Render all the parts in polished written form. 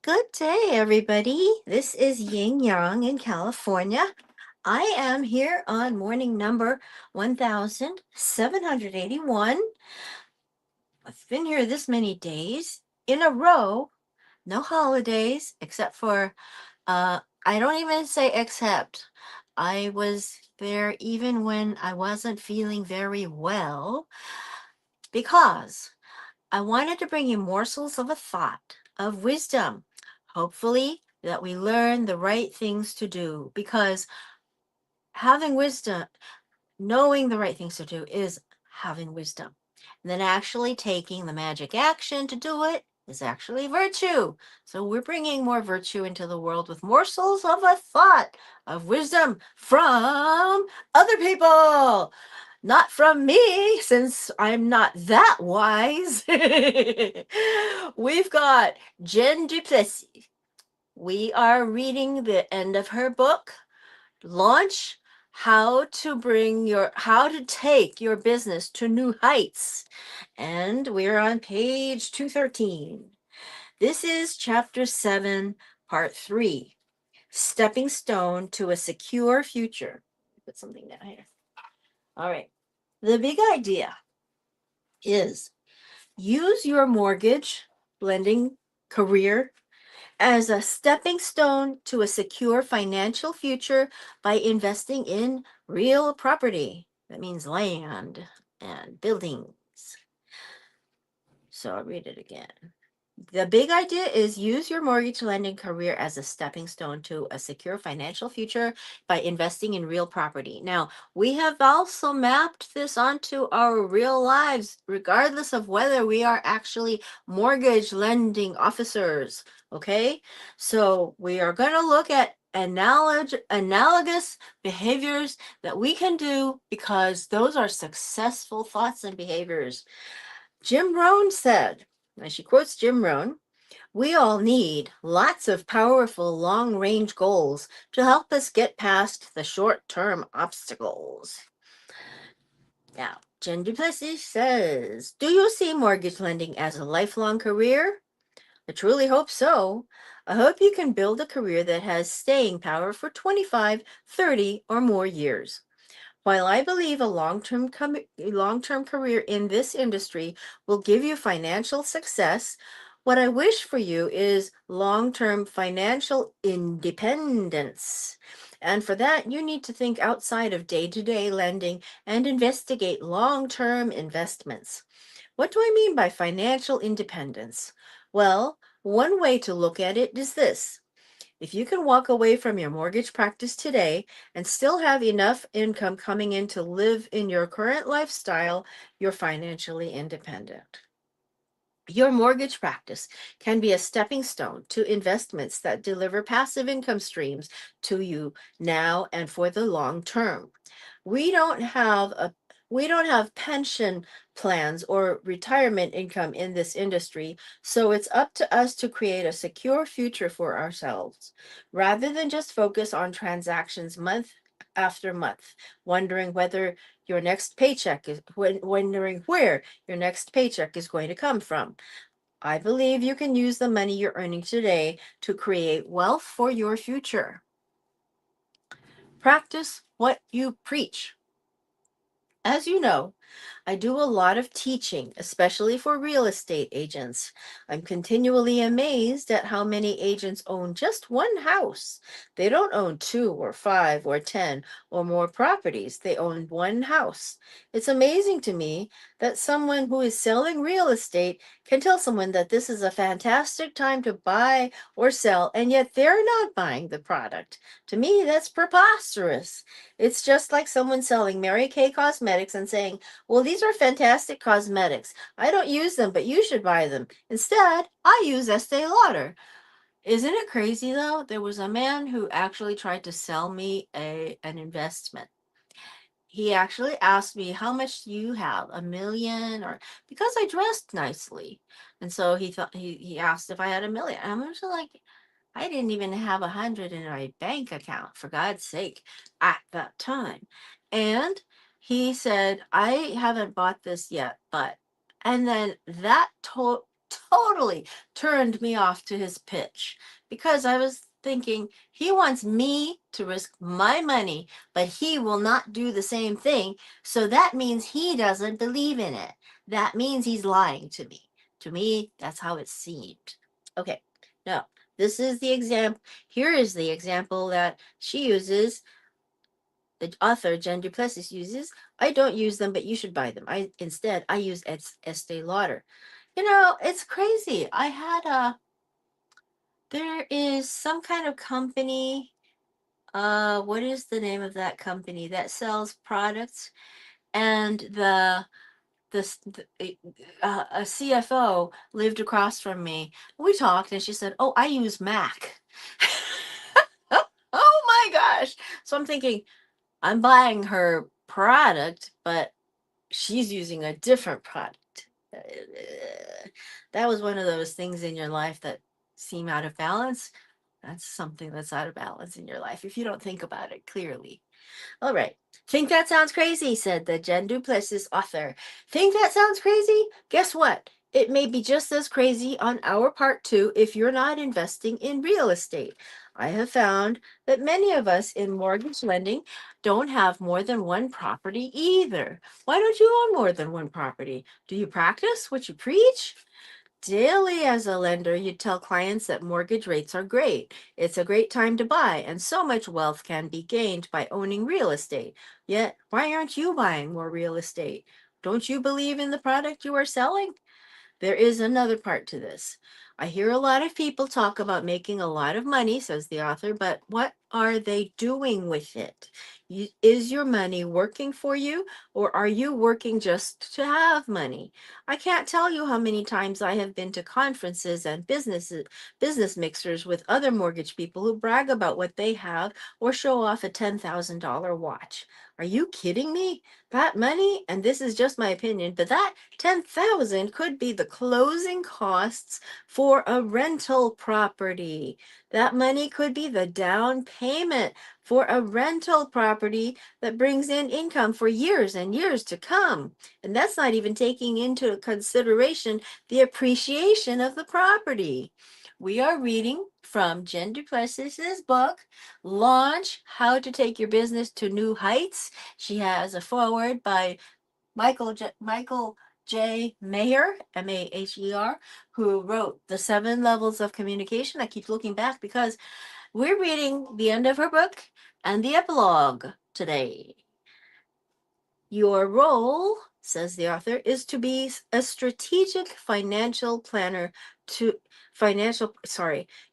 Good day, everybody. This is Yin Yang in California. I am here on morning number 1781. I've been here this many days in a row, no holidays, except for, I don't even say except. I was there even when I wasn't feeling very well because I wanted to bring you morsels of a thought, of wisdom, hopefully that we learn the right things to do, because having wisdom, knowing the right things to do is having wisdom. And then actually taking the magic action to do it is actually virtue. So we're bringing more virtue into the world with morsels of a thought, of wisdom from other people, not from me, since I'm not that wise. We've got Jen du Plessis. We are reading the end of her book, Launch: how to take your business to new heights. And we're on page 213. This is chapter 7, part 3, Stepping Stone to a Secure Future. Put something down here. All right. The big idea is use your mortgage lending career as a stepping stone to a secure financial future by investing in real property. That means land and buildings. So I'll read it again. The big idea is use your mortgage lending career as a stepping stone to a secure financial future by investing in real property. Now, we have also mapped this onto our real lives, regardless of whether we are actually mortgage lending officers. Okay, so we are going to look at analogous behaviors that we can do because those are successful thoughts and behaviors. Jim Rohn said, and she quotes Jim Rohn, "We all need lots of powerful long-range goals to help us get past the short-term obstacles." Now, Jen du Plessis says, "Do you see mortgage lending as a lifelong career? I truly hope so. I hope you can build a career that has staying power for 25, 30, or more years. While I believe a long-term career in this industry will give you financial success, what I wish for you is long-term financial independence. And for that, you need to think outside of day-to-day lending and investigate long-term investments. What do I mean by financial independence? Well, one way to look at it is this. If you can walk away from your mortgage practice today and still have enough income coming in to live in your current lifestyle, you're financially independent. Your mortgage practice can be a stepping stone to investments that deliver passive income streams to you now and for the long term. We don't have a we don't have pension plans or retirement income in this industry, so it's up to us to create a secure future for ourselves, rather than just focus on transactions month after month, wondering whether your next paycheck is wondering where your next paycheck is going to come from. I believe you can use the money you're earning today to create wealth for your future. Practice what you preach. As you know, I do a lot of teaching, especially for real estate agents. I'm continually amazed at how many agents own just one house. They don't own 2 or 5 or 10 or more properties. They own one house. It's amazing to me that someone who is selling real estate can tell someone that this is a fantastic time to buy or sell, and yet they're not buying the product. To me, that's preposterous. It's just like someone selling Mary Kay cosmetics and saying, "Well, these are fantastic cosmetics. I don't use them, but you should buy them. Instead, I use Estee Lauder." Isn't it crazy though? There was a man who actually tried to sell me an investment. He actually asked me, "How much do you have? A million?" Or because I dressed nicely. And so he asked if I had a million. And I'm just like, I didn't even have 100 in my bank account, for God's sake, at that time. And he said, "I haven't bought this yet, but," and then that told totally turned me off to his pitch because I was thinking he wants me to risk my money, but he will not do the same thing. So that means he doesn't believe in it. That means he's lying to me. To me, that's how it seemed. Okay, now this is the example. Here is the example that she uses, the author Jen Duplessis uses. I don't use them, but you should buy them. I use Estee Lauder. You know, it's crazy. There is some kind of company. What is the name of that company that sells products? And a CFO lived across from me. We talked, and she said, "Oh, I use Mac." Oh my gosh! So I'm thinking, I'm buying her product, but she's using a different product. That was one of those things in your life that seem out of balance. That's something that's out of balance in your life if you don't think about it clearly. All right. Think that sounds crazy, said the Jen Duplessis author. Think that sounds crazy? Guess what? It may be just as crazy on our part too if you're not investing in real estate. I have found that many of us in mortgage lending don't have more than one property either. Why don't you own more than one property? Do you practice what you preach? Daily as a lender, you tell clients that mortgage rates are great. It's a great time to buy, and so much wealth can be gained by owning real estate. Yet, why aren't you buying more real estate? Don't you believe in the product you are selling? There is another part to this. I hear a lot of people talk about making a lot of money, says the author, but what are they doing with it? Is your money working for you, or are you working just to have money? I can't tell you how many times I have been to conferences and business mixers with other mortgage people who brag about what they have or show off a $10,000 watch. Are you kidding me? That money, and this is just my opinion, but that 10,000 could be the closing costs for a rental property. That money could be the down payment for a rental property that brings in income for years and years to come. And that's not even taking into consideration the appreciation of the property. We are reading from Jen Duplessis's book, Launch: How to Take Your Business to New Heights. She has a foreword by Michael J. Maher, Maher, who wrote The Seven Levels of Communication. I keep looking back because we're reading the end of her book and the epilogue today. Your role, says the author, is to be a strategic financial planner to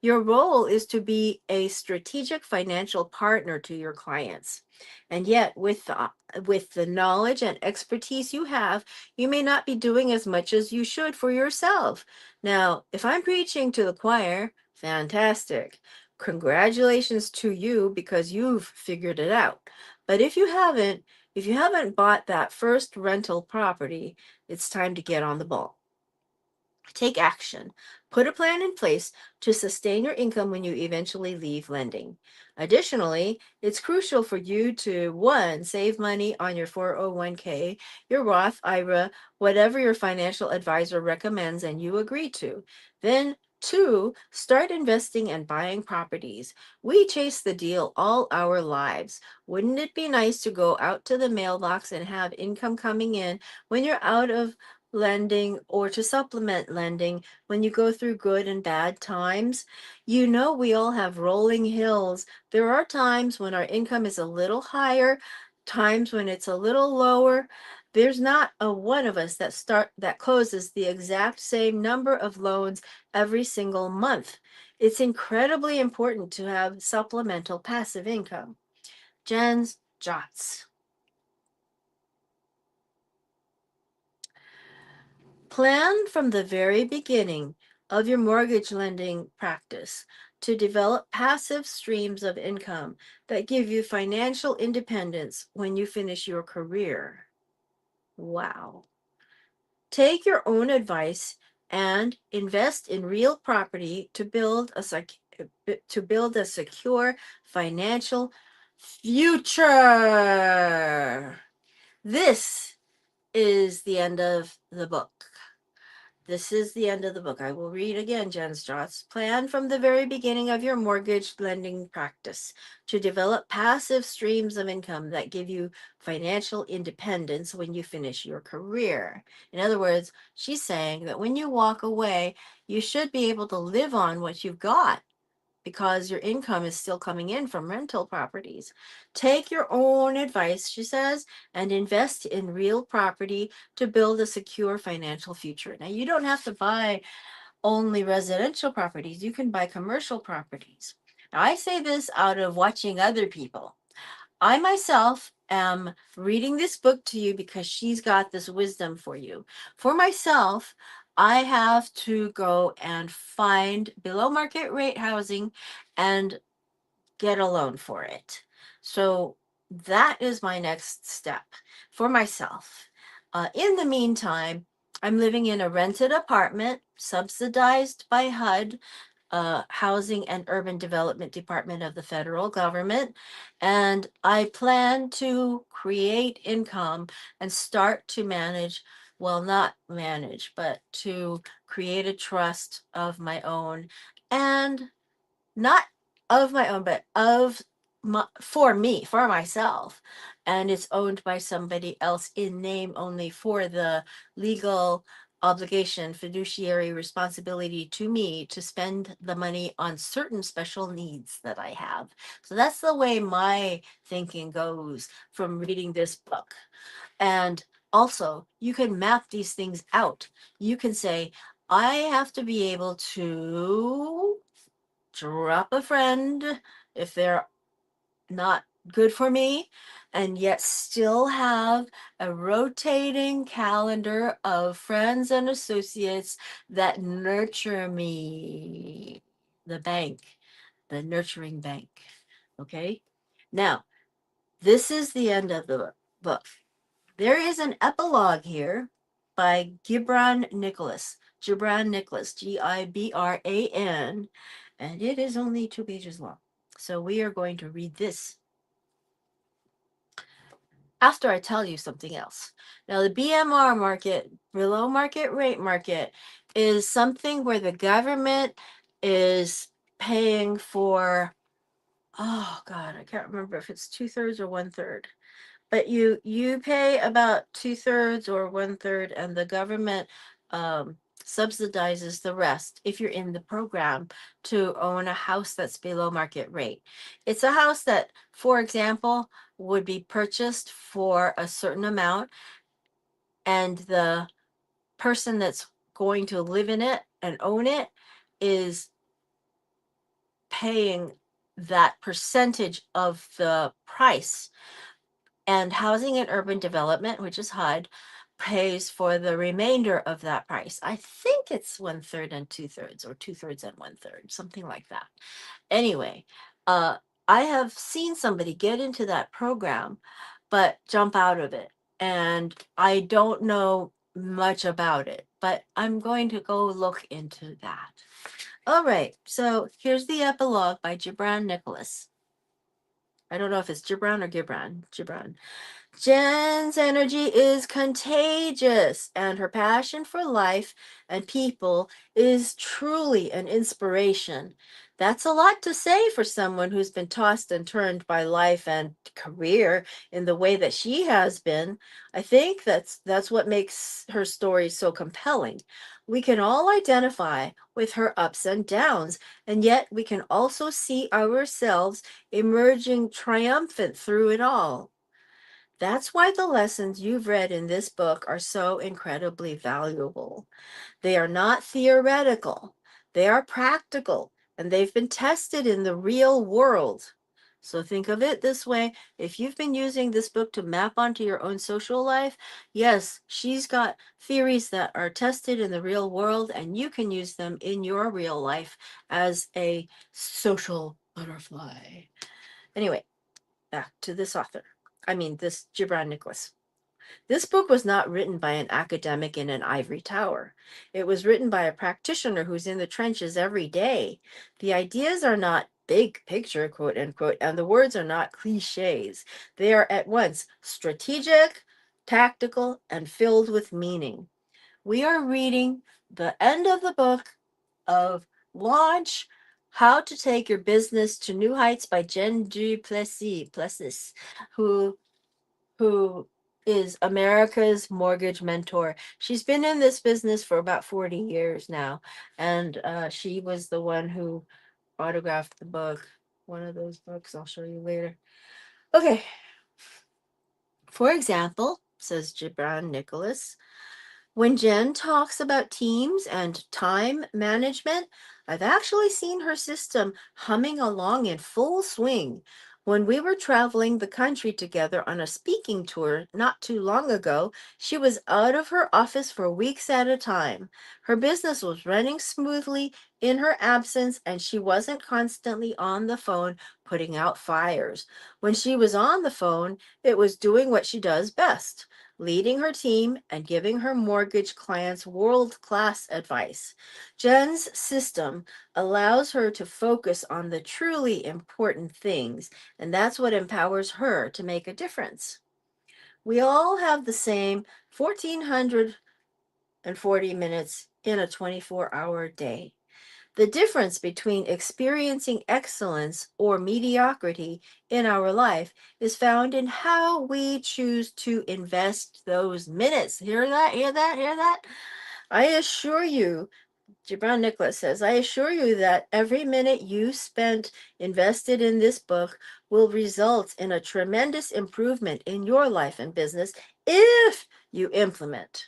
your role is to be a strategic financial partner to your clients. And yet with the knowledge and expertise you have, you may not be doing as much as you should for yourself. Now, if I'm preaching to the choir, fantastic. Congratulations to you because you've figured it out. But if you haven't bought that first rental property, it's time to get on the ball. Take action. Put a plan in place to sustain your income when you eventually leave lending. Additionally, it's crucial for you to, one, save money on your 401k, your Roth IRA, whatever your financial advisor recommends and you agree to. Then, two, start investing and buying properties. We chase the deal all our lives. Wouldn't it be nice to go out to the mailbox and have income coming in when you're out of lending, or to supplement lending when you go through good and bad times? You know, we all have rolling hills. There are times when our income is a little higher, times when it's a little lower. There's not a one of us that closes the exact same number of loans every single month. It's incredibly important to have supplemental passive income. Jen's Jots. Plan from the very beginning of your mortgage lending practice to develop passive streams of income that give you financial independence when you finish your career. Wow. Take your own advice and invest in real property to build a secure financial future. This is the end of the book. This is the end of the book. I will read again, Jen's Jots. Plan from the very beginning of your mortgage lending practice to develop passive streams of income that give you financial independence when you finish your career. In other words, she's saying that when you walk away, you should be able to live on what you've got because your income is still coming in from rental properties. Take your own advice, she says, and invest in real property to build a secure financial future. Now, you don't have to buy only residential properties, you can buy commercial properties. Now, I say this out of watching other people. I myself am reading this book to you because she's got this wisdom for you. For myself, I have to go and find below market rate housing and get a loan for it. So that is my next step for myself. In the meantime, I'm living in a rented apartment subsidized by HUD, Housing and Urban Development Department of the federal government. And I plan to create income and start to manage, well, not manage, but to create a trust of my own, and not of my own, but of for me, for myself. And it's owned by somebody else in name only for the legal obligation, fiduciary responsibility to me to spend the money on certain special needs that I have. So that's the way my thinking goes from reading this book. And also, you can map these things out. You can say, I have to be able to drop a friend if they're not good for me, and yet still have a rotating calendar of friends and associates that nurture me. The bank, the nurturing bank. Okay. Now, this is the end of the book. There is an epilogue here by Gibran Nicholas. Gibran Nicholas, Gibran, and it is only 2 pages long. So we are going to read this after I tell you something else. Now, the BMR market, below market rate market, is something where the government is paying for, oh God, I can't remember if it's 2/3 or 1/3. But you pay about 2/3 or 1/3, and the government subsidizes the rest if you're in the program to own a house that's below market rate. It's a house that, for example, would be purchased for a certain amount, and the person that's going to live in it and own it is paying that percentage of the price. And Housing and Urban Development, which is HUD, pays for the remainder of that price. I think it's 1/3 and 2/3, or 2/3 and 1/3, something like that. Anyway, uh, I have seen somebody get into that program, but jump out of it. And I don't know much about it, but I'm going to go look into that. All right, so here's the epilogue by Gibran Nicholas. I don't know if it's Gibran or Gibran. Gibran. Jen's energy is contagious, and her passion for life and people is truly an inspiration. That's a lot to say for someone who's been tossed and turned by life and career in the way that she has been. I think that's what makes her story so compelling. We can all identify with her ups and downs, and yet we can also see ourselves emerging triumphant through it all. That's why the lessons you've read in this book are so incredibly valuable. They are not theoretical, they are practical, and they've been tested in the real world. So think of it this way: if you've been using this book to map onto your own social life, yes, she's got theories that are tested in the real world, and you can use them in your real life as a social butterfly. Anyway, back to this author. This Gibran Nicholas. This book was not written by an academic in an ivory tower. It was written by a practitioner who's in the trenches every day. The ideas are not big picture, quote unquote, and the words are not cliches. They are at once strategic, tactical, and filled with meaning. We are reading the end of the book of Launch How to Take Your Business to New Heights by Jen G. Plessis, who who is America's mortgage mentor. She's been in this business for about 40 years now, and she was the one who autographed the book. One of those books I'll show you later. Okay, for example, says Gibran Nicholas, when Jen talks about teams and time management, I've actually seen her system humming along in full swing. When we were traveling the country together on a speaking tour not too long ago, she was out of her office for weeks at a time. Her business was running smoothly in her absence, and she wasn't constantly on the phone putting out fires. When she was on the phone, it was doing what she does best, leading her team and giving her mortgage clients world-class advice. Jen's system allows her to focus on the truly important things, and that's what empowers her to make a difference. We all have the same 1,440 minutes in a 24-hour day. The difference between experiencing excellence or mediocrity in our life is found in how we choose to invest those minutes. Hear that? Hear that? Hear that? I assure you, Gibran Nicholas says, I assure you that every minute you spent invested in this book will result in a tremendous improvement in your life and business if you implement.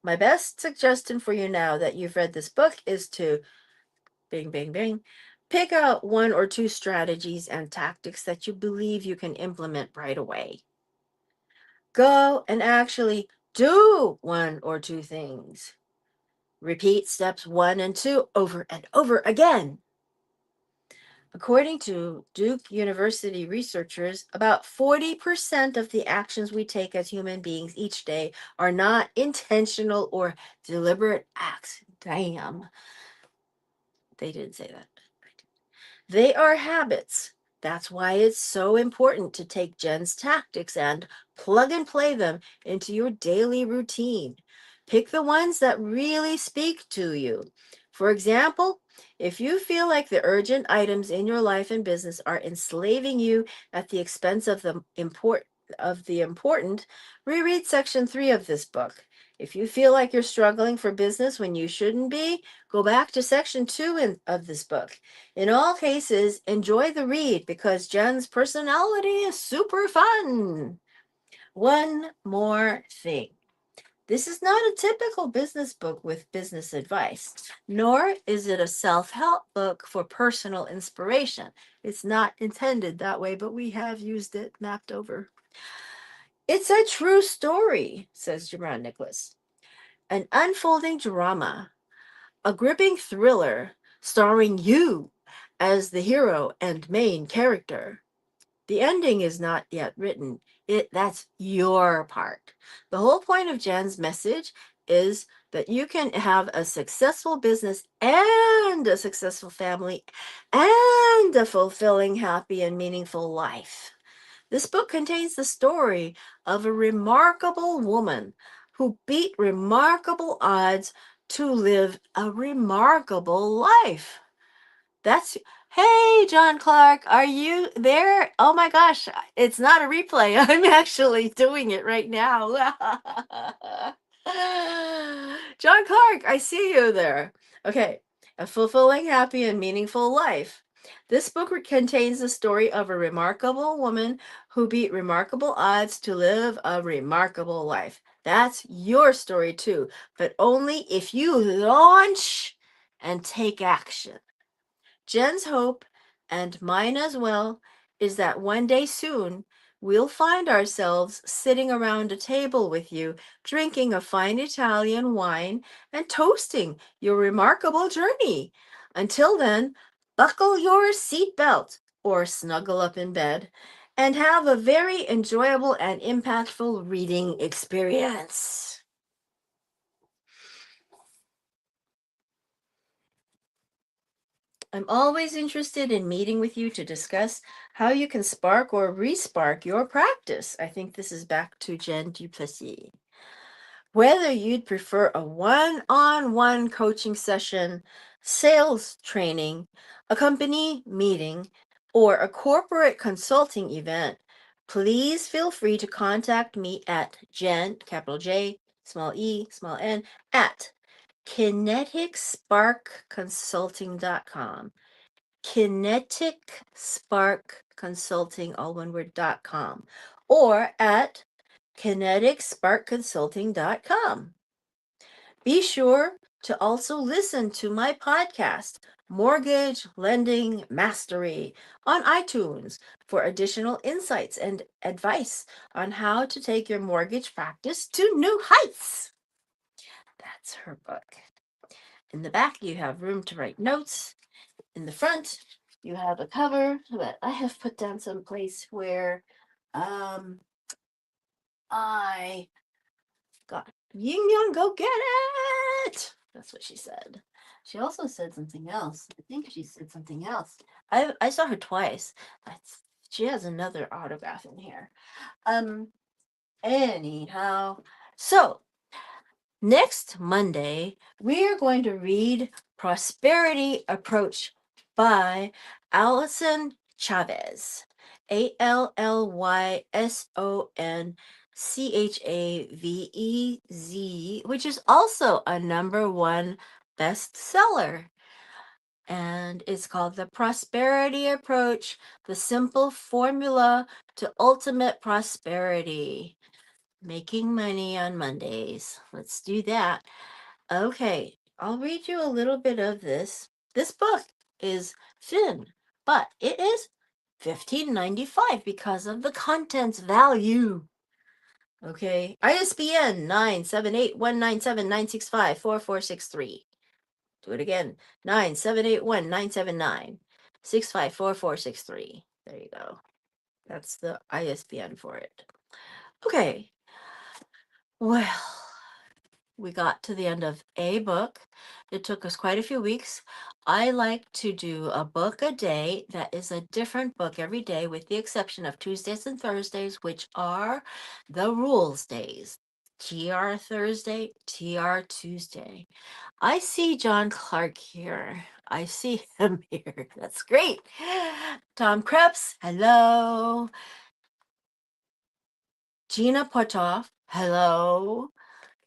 My best suggestion for you now that you've read this book is to bing, bing, bing. Pick out one or two strategies and tactics that you believe you can implement right away. Go and actually do one or two things. Repeat steps 1 and 2 over and over again. According to Duke University researchers, about 40% of the actions we take as human beings each day are not intentional or deliberate acts. Damn. They didn't say that. They are habits. That's why it's so important to take Jen's tactics and plug and play them into your daily routine. Pick the ones that really speak to you. For example, if you feel like the urgent items in your life and business are enslaving you at the expense of the important, reread section 3 of this book. If you feel like you're struggling for business when you shouldn't be, go back to section 2 of this book. In all cases, enjoy the read because Jen's personality is super fun. One more thing. This is not a typical business book with business advice, nor is it a self-help book for personal inspiration. It's not intended that way, but we have used it mapped over. It's a true story, says Jaron Nicholas. An unfolding drama, a gripping thriller starring you as the hero and main character. The ending is not yet written. That's your part. The whole point of Jen's message is that you can have a successful business and a successful family and a fulfilling, happy, and meaningful life. This book contains the story of a remarkable woman who beat remarkable odds to live a remarkable life. That's Hey, John Clark, are you there? Oh my gosh, it's not a replay. I'm actually doing it right now. John Clark, I see you there. Okay, a fulfilling, happy, and meaningful life. This book contains the story of a remarkable woman who beat remarkable odds to live a remarkable life. That's your story too, but only if you launch and take action. Jen's hope, and mine as well, is that one day soon we'll find ourselves sitting around a table with you, drinking a fine Italian wine and toasting your remarkable journey. Until then, buckle your seatbelt or snuggle up in bed and have a very enjoyable and impactful reading experience. I'm always interested in meeting with you to discuss how you can spark or respark your practice. I think this is back to Jen Duplessis. Whether you'd prefer a one-on-one coaching session, sales training, a company meeting, or a corporate consulting event, please feel free to contact me at Jen, capital J, small e, small n, at kineticsparkconsulting.com. Kinetic Spark Consulting, all one word.com, or at kineticsparkconsulting.com. Be sure to also listen to my podcast, Mortgage Lending Mastery, on iTunes for additional insights and advice on how to take your mortgage practice to new heights. That's her book. In the back, you have room to write notes. In the front, you have a cover that I have put down someplace where I got Yin Yang, go get it. That's what she said. She also said something else. I think she said something else. I saw her twice. She has another autograph in here. Anyhow, so next Monday, we are going to read Prosperity Approach by Allison Chavez. AllysonChavez, which is also a #1 bestseller. And it's called The Prosperity Approach, the simple formula to ultimate prosperity. Making money on Mondays. Let's do that. Okay, I'll read you a little bit of this. This book is thin, but it is $15.95 because of the contents value. Okay, ISBN 9781979654463. Do it again, 9781979654463. There you go. That's the ISBN for it. Okay, well, we got to the end of a book. It took us quite a few weeks. I like to do a book a day that is a different book every day, with the exception of Tuesdays and Thursdays, which are the rules days. TR Thursday, TR Tuesday. I see John Clark here. I see him here. That's great. Tom Krebs, hello. Gina Potoff, hello.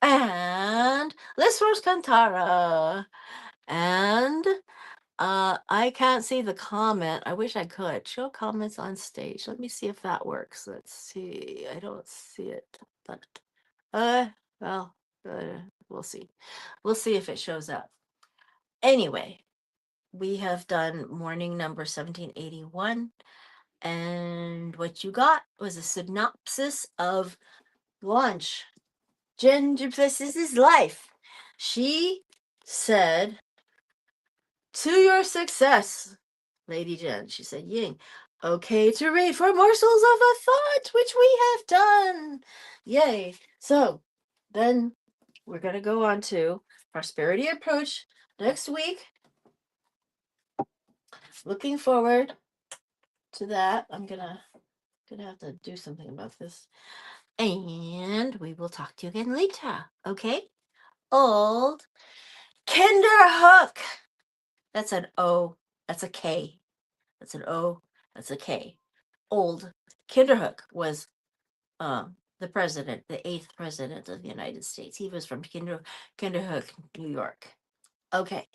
And Liz Rose Cantara. And I can't see the comment. I wish I could. Show comments on stage. Let me see if that works. Let's see. I don't see it. But well, we'll see. We'll see if it shows up. Anyway, we have done morning number 1781. And what you got was a synopsis of lunch. Jen Plessis' life. She said, "To your success, Lady Jen," she said, "Ying, okay to read for morsels of a thought, which we have done." Yay. So then we're going to go on to Prosperity Approach next week. Looking forward to that. I'm gonna have to do something about this. And we will talk to you again later. Okay? Old Kinderhook. That's an O. That's a K. That's an O. That's a K. Old Kinderhook was the president, the 8th president of the United States. He was from Kinderhook, New York. Okay.